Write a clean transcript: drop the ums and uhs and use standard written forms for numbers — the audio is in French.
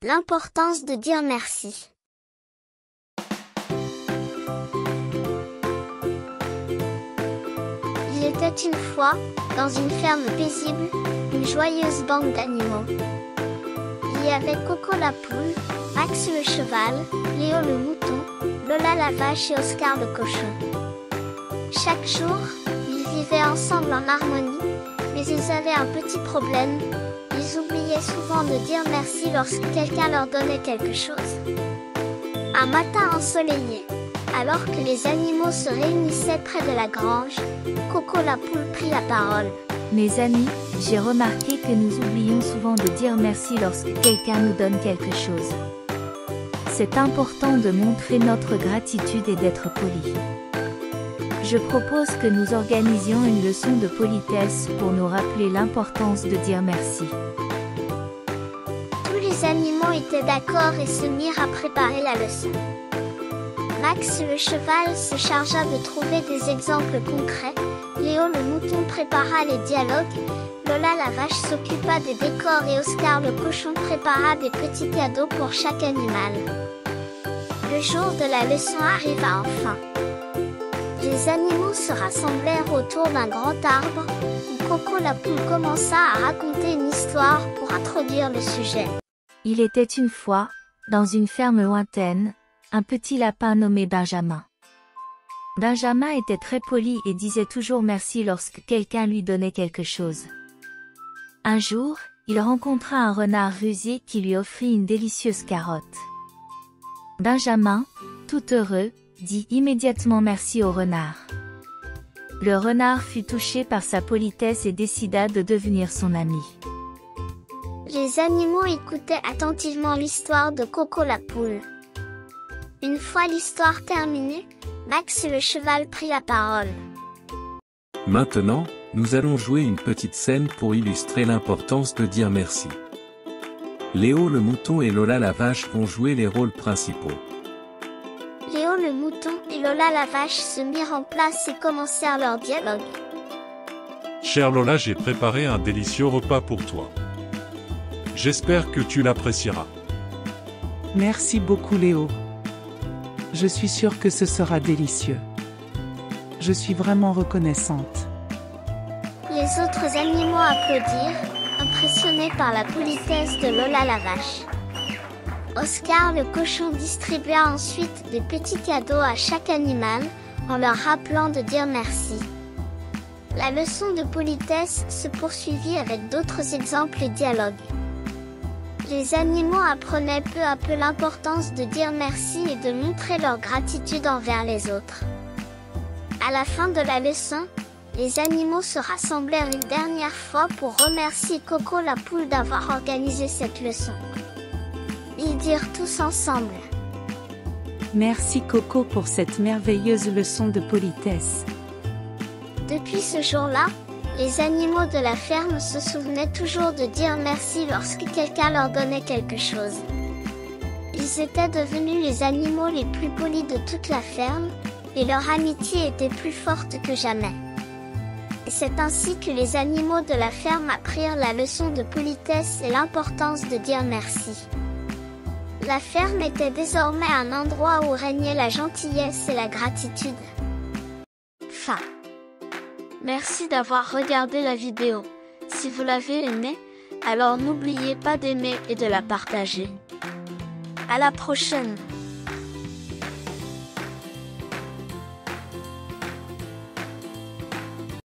L'importance de dire merci. Il était une fois, dans une ferme paisible, une joyeuse bande d'animaux. Il y avait Coco la poule, Max le cheval, Léo le mouton, Lola la vache et Oscar le cochon. Chaque jour, ils vivaient ensemble en harmonie, mais ils avaient un petit problème. Ils oubliaient souvent de dire merci lorsque quelqu'un leur donnait quelque chose. Un matin ensoleillé, alors que les animaux se réunissaient près de la grange, Coco la poule prit la parole. Mes amis, j'ai remarqué que nous oublions souvent de dire merci lorsque quelqu'un nous donne quelque chose. C'est important de montrer notre gratitude et d'être poli. Je propose que nous organisions une leçon de politesse pour nous rappeler l'importance de dire merci. Tous les animaux étaient d'accord et se mirent à préparer la leçon. Max le cheval se chargea de trouver des exemples concrets, Léo le mouton prépara les dialogues, Lola la vache s'occupa des décors et Oscar le cochon prépara des petits cadeaux pour chaque animal. Le jour de la leçon arriva enfin. Les animaux se rassemblèrent autour d'un grand arbre, où Coco la poule commença à raconter une histoire pour introduire le sujet. Il était une fois, dans une ferme lointaine, un petit lapin nommé Benjamin. Benjamin était très poli et disait toujours merci lorsque quelqu'un lui donnait quelque chose. Un jour, il rencontra un renard rusé qui lui offrit une délicieuse carotte. Benjamin, tout heureux, dit immédiatement merci au renard. Le renard fut touché par sa politesse et décida de devenir son ami. Les animaux écoutaient attentivement l'histoire de Coco la poule. Une fois l'histoire terminée, Max le cheval prit la parole. Maintenant, nous allons jouer une petite scène pour illustrer l'importance de dire merci. Léo le mouton et Lola la vache vont jouer les rôles principaux. Léo le mouton et Lola la vache se mirent en place et commencèrent leur dialogue. Chère Lola, j'ai préparé un délicieux repas pour toi. J'espère que tu l'apprécieras. Merci beaucoup Léo. Je suis sûre que ce sera délicieux. Je suis vraiment reconnaissante. Les autres animaux applaudirent, impressionnés par la politesse de Lola la vache. Oscar le cochon distribua ensuite des petits cadeaux à chaque animal, en leur rappelant de dire merci. La leçon de politesse se poursuivit avec d'autres exemples et dialogues. Les animaux apprenaient peu à peu l'importance de dire merci et de montrer leur gratitude envers les autres. À la fin de la leçon, les animaux se rassemblèrent une dernière fois pour remercier Coco la poule d'avoir organisé cette leçon. Ils dirent tous ensemble. Merci Coco pour cette merveilleuse leçon de politesse. Depuis ce jour-là, les animaux de la ferme se souvenaient toujours de dire merci lorsque quelqu'un leur donnait quelque chose. Ils étaient devenus les animaux les plus polis de toute la ferme, et leur amitié était plus forte que jamais. Et c'est ainsi que les animaux de la ferme apprirent la leçon de politesse et l'importance de dire merci. La ferme était désormais un endroit où régnait la gentillesse et la gratitude. Fin. Merci d'avoir regardé la vidéo. Si vous l'avez aimée, alors n'oubliez pas d'aimer et de la partager. À la prochaine!